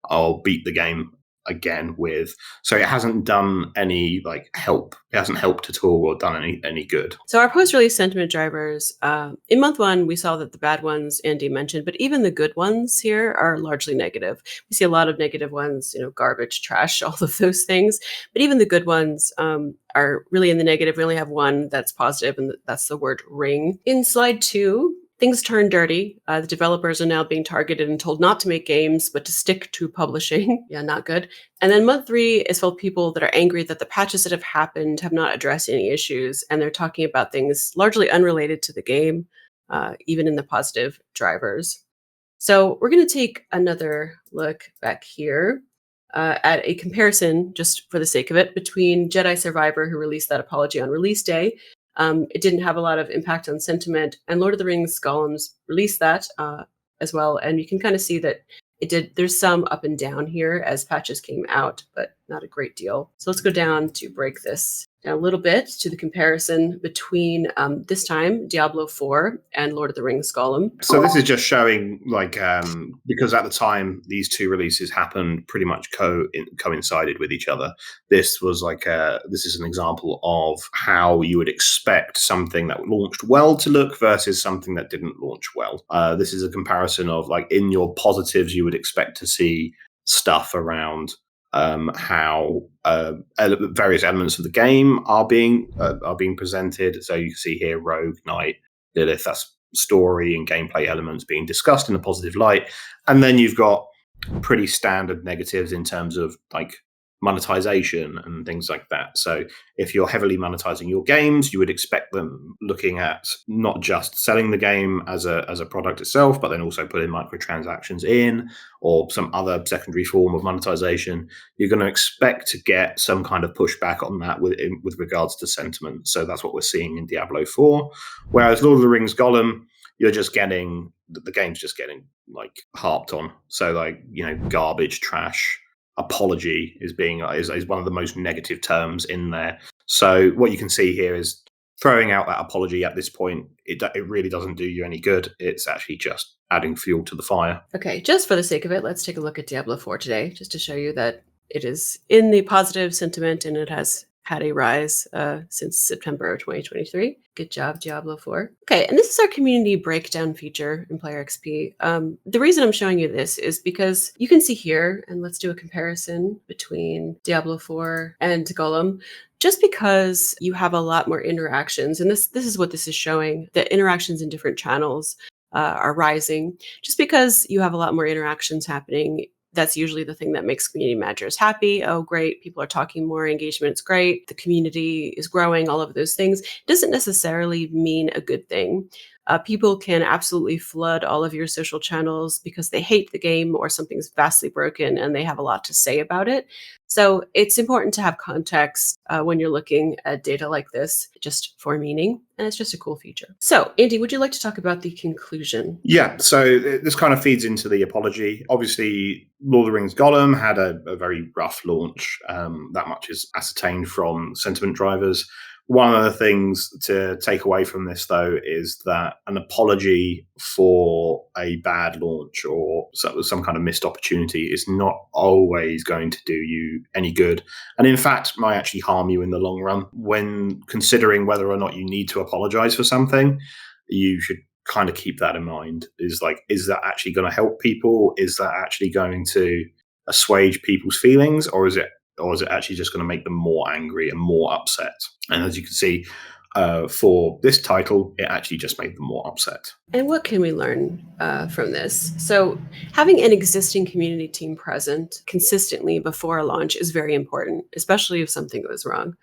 or beat the game again with. So it hasn't done any help. It hasn't helped at all or done any good. So our post-release sentiment drivers, in month one, we saw that the bad ones Andy mentioned, but even the good ones here are largely negative. We see a lot of negative ones, garbage, trash, all of those things. But even the good ones are really in the negative. We only have one that's positive, and that's the word ring. In slide 2, things turn dirty. The developers are now being targeted and told not to make games, but to stick to publishing. Yeah, not good. And then month 3 is full of people that are angry that the patches that have happened have not addressed any issues. And they're talking about things largely unrelated to the game, even in the positive drivers. So we're going to take another look back here at a comparison, just for the sake of it, between Jedi Survivor, who released that apology on release day. It didn't have a lot of impact on sentiment, and Lord of the Rings Gollum's released that as well. And you can kind of see that it did. There's some up and down here as patches came out, but not a great deal. So let's go down to break this down a little bit to the comparison between this time Diablo 4 and Lord of the Rings Gollum. So this is just showing, like, because at the time these two releases happened pretty much coincided with each other. This was like this is an example of how you would expect something that launched well to look versus something that didn't launch well. This is a comparison of, like, in your positives you would expect to see stuff around how various elements of the game are being presented. So you can see here Rogue, Knight, Lilith. That's story and gameplay elements being discussed in a positive light, and then you've got pretty standard negatives in terms of, like, monetization and things like that. So if you're heavily monetizing your games, you would expect them looking at not just selling the game as a product itself, but then also putting microtransactions in or some other secondary form of monetization. You're going to expect to get some kind of pushback on that with regards to sentiment. So that's what we're seeing in Diablo 4. Whereas Lord of the Rings Gollum, you're just getting, the game's just getting, like, harped on. So, like, garbage, trash, apology is one of the most negative terms in there. So what you can see here is throwing out that apology at this point, it really doesn't do you any good. It's actually just adding fuel to the fire. Okay, just for the sake of it, let's take a look at Diablo 4 today, just to show you that it is in the positive sentiment and it has had a rise since September of 2023. Good job, Diablo 4. Okay, and this is our community breakdown feature in Player XP. The reason I'm showing you this is because you can see here, and let's do a comparison between Diablo 4 and Gollum. Just because you have a lot more interactions, and this is what this is showing, that interactions in different channels are rising. Just because you have a lot more interactions happening, that's usually the thing that makes community managers happy. Oh, great. People are talking more. Engagement's great. The community is growing. All of those things doesn't necessarily mean a good thing. People can absolutely flood all of your social channels because they hate the game or something's vastly broken and they have a lot to say about it. So it's important to have context when you're looking at data like this, just for meaning. And it's just a cool feature. So, Andy, would you like to talk about the conclusion? Yeah, so this kind of feeds into the apology. Obviously, Lord of the Rings Gollum had a very rough launch. That much is ascertained from sentiment drivers. One of the things to take away from this, though, is that an apology for a bad launch or some kind of missed opportunity is not always going to do you any good. And in fact, might actually harm you in the long run. When considering whether or not you need to apologize for something, you should kind of keep that in mind. Is that actually going to help people? Is that actually going to assuage people's feelings? Or is it actually just going to make them more angry and more upset? And as you can see, for this title, it actually just made them more upset. And what can we learn from this? So having an existing community team present consistently before a launch is very important, especially if something goes wrong.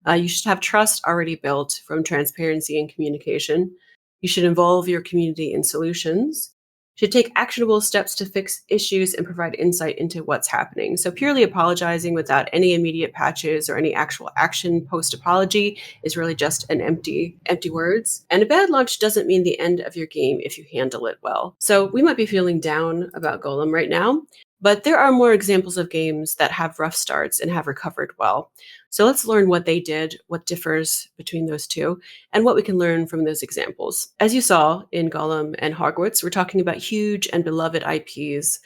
You should have trust already built from transparency and communication. You should involve your community in solutions. Should take actionable steps to fix issues and provide insight into what's happening. So purely apologizing without any immediate patches or any actual action post-apology is really just an empty words. And a bad launch doesn't mean the end of your game if you handle it well. So we might be feeling down about Gollum right now, but there are more examples of games that have rough starts and have recovered well. So let's learn what they did, what differs between those two, and what we can learn from those examples. As you saw in Gollum and Hogwarts, we're talking about huge and beloved IPs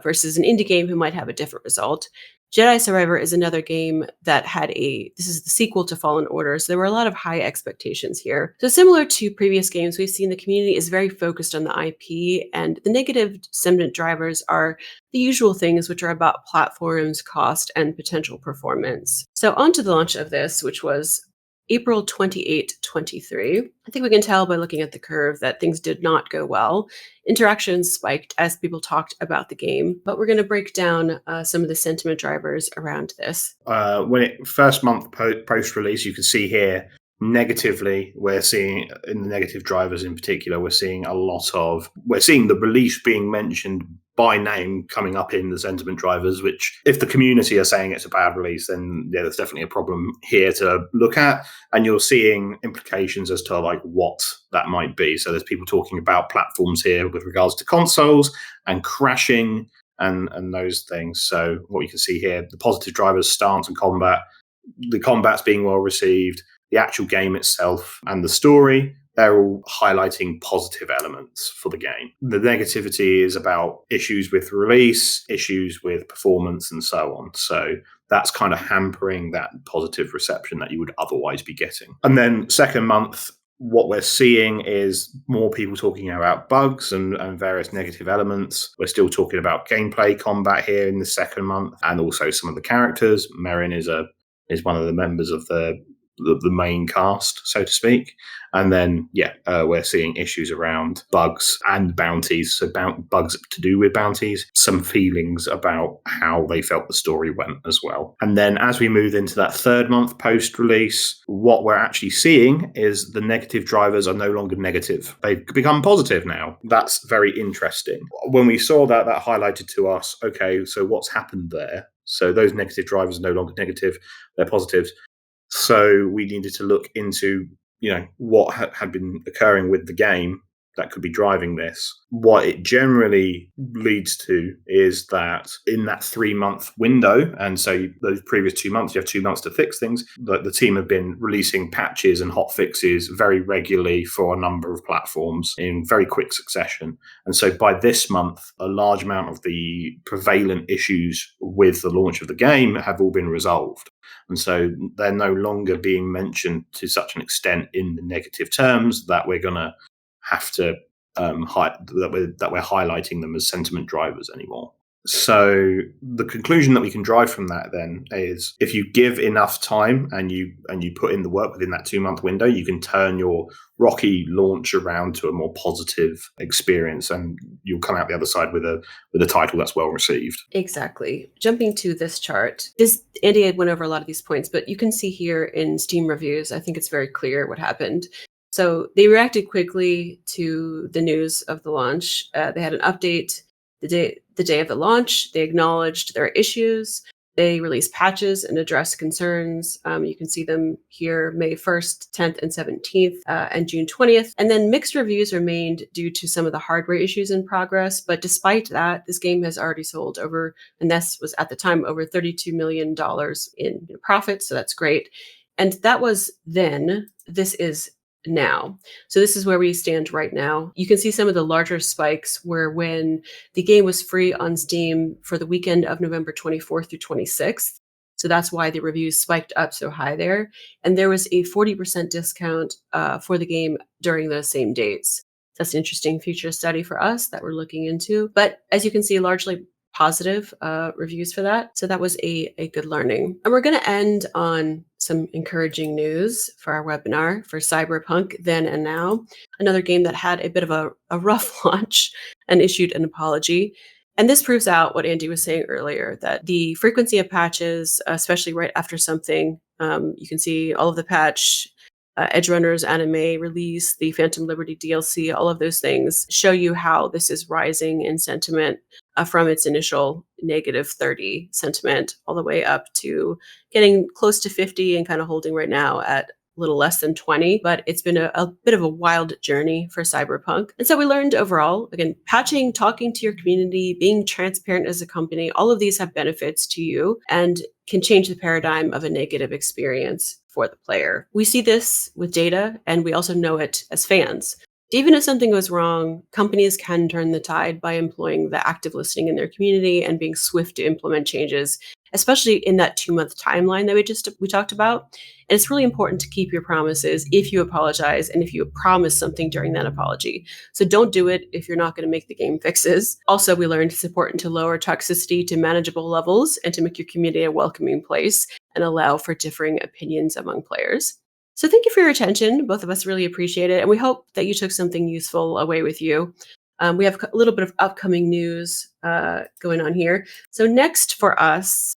versus an indie game who might have a different result. Jedi Survivor is another game that this is the sequel to Fallen Order, so there were a lot of high expectations here. So similar to previous games, we've seen the community is very focused on the IP, and the negative sentiment drivers are the usual things, which are about platforms, cost, and potential performance. So on to the launch of this, which was April 28, 23. I think we can tell by looking at the curve that things did not go well. Interactions spiked as people talked about the game, but we're going to break down some of the sentiment drivers around this. When it first month post-release, you can see here, negatively, we're seeing, in the negative drivers in particular, we're seeing the release being mentioned by name coming up in the sentiment drivers, which if the community are saying it's a bad release, then yeah, there's definitely a problem here to look at. And you're seeing implications as to like what that might be. So there's people talking about platforms here with regards to consoles and crashing and those things. So what you can see here, the positive drivers, stance and combat, the combat's being well received, the actual game itself and the story, they're all highlighting positive elements for the game. The negativity is about issues with release, issues with performance, and so on. So that's kind of hampering that positive reception that you would otherwise be getting. And then second month, what we're seeing is more people talking about bugs and various negative elements. We're still talking about gameplay combat here in the second month, and also some of the characters. Merrin is one of the members of the main cast, so to speak. And then, we're seeing issues around bugs and bounties. So bugs to do with bounties, some feelings about how they felt the story went as well. And then as we move into that third month post-release, what we're actually seeing is the negative drivers are no longer negative. They've become positive now. That's very interesting. When we saw that highlighted to us, okay, so what's happened there? So those negative drivers are no longer negative, they're positives. So we needed to look into, what had been occurring with the game that could be driving this. What it generally leads to is that in that 3-month window, and so those previous 2 months, you have 2 months to fix things, the team have been releasing patches and hot fixes very regularly for a number of platforms in very quick succession. And so by this month, a large amount of the prevalent issues with the launch of the game have all been resolved. And so they're no longer being mentioned to such an extent in the negative terms that we're going to have to that we're highlighting them as sentiment drivers anymore. So the conclusion that we can drive from that then is, if you give enough time and you put in the work within that 2-month window, you can turn your rocky launch around to a more positive experience, and you'll come out the other side with a title that's well received. Exactly. Jumping to this chart, Andy went over a lot of these points, but you can see here in Steam reviews, I think it's very clear what happened. So they reacted quickly to the news of the launch. They had an update the day of the launch. They acknowledged there are issues. They released patches and addressed concerns. You can see them here, May 1st, 10th, and 17th, and June 20th. And then mixed reviews remained due to some of the hardware issues in progress. But despite that, this game has already sold and this was at the time, over $32 million in profit. So that's great. And that was then. This is now. So this is where we stand right now. You can see some of the larger spikes were when the game was free on Steam for the weekend of November 24th through 26th. So that's why the reviews spiked up so high there. And there was a 40% discount for the game during those same dates. That's an interesting future study for us that we're looking into. But as you can see, largely positive reviews for that. So that was a good learning. And we're going to end on some encouraging news for our webinar for Cyberpunk Then and Now, another game that had a bit of a rough launch and issued an apology. And this proves out what Andy was saying earlier, that the frequency of patches, especially right after something, you can see all of the patch, Edge Runners anime release, the Phantom Liberty DLC, all of those things show you how this is rising in sentiment from its initial negative 30 sentiment all the way up to getting close to 50 and kind of holding right now at a little less than 20. But it's been a bit of a wild journey for Cyberpunk. And so we learned overall, again, patching, talking to your community, being transparent as a company, all of these have benefits to you and can change the paradigm of a negative experience for the player. We see this with data, and we also know it as fans. Even if something goes wrong, companies can turn the tide by employing the active listening in their community and being swift to implement changes, especially in that 2-month timeline that we talked about. And it's really important to keep your promises if you apologize and if you promise something during that apology. So don't do it if you're not going to make the game fixes. Also, we learned it's important to lower toxicity to manageable levels and to make your community a welcoming place and allow for differing opinions among players. So thank you for your attention. Both of us really appreciate it. And we hope that you took something useful away with you. We have a little bit of upcoming news going on here. So next for us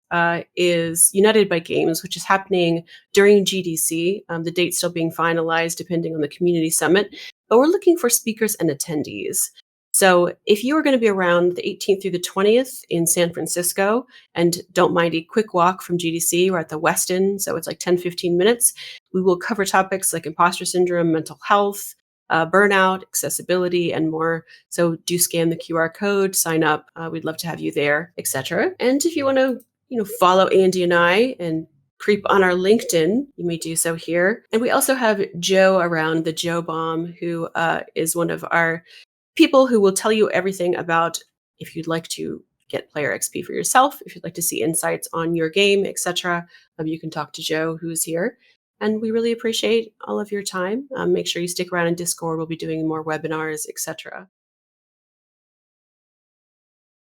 is United by Games, which is happening during GDC. The date's still being finalized depending on the community summit. But we're looking for speakers and attendees. So if you are going to be around the 18th through the 20th in San Francisco and don't mind a quick walk from GDC, we're at the Westin, so it's like 10, 15 minutes. We will cover topics like imposter syndrome, mental health, burnout, accessibility, and more. So do scan the QR code, sign up. We'd love to have you there, etc. And if you want to, follow Andy and I and creep on our LinkedIn, you may do so here. And we also have Joe around, the Joe Bomb, who is one of our people who will tell you everything about if you'd like to get player XP for yourself, if you'd like to see insights on your game, etc. You can talk to Joe, who's here. And we really appreciate all of your time. Make sure you stick around in Discord. We'll be doing more webinars, etc.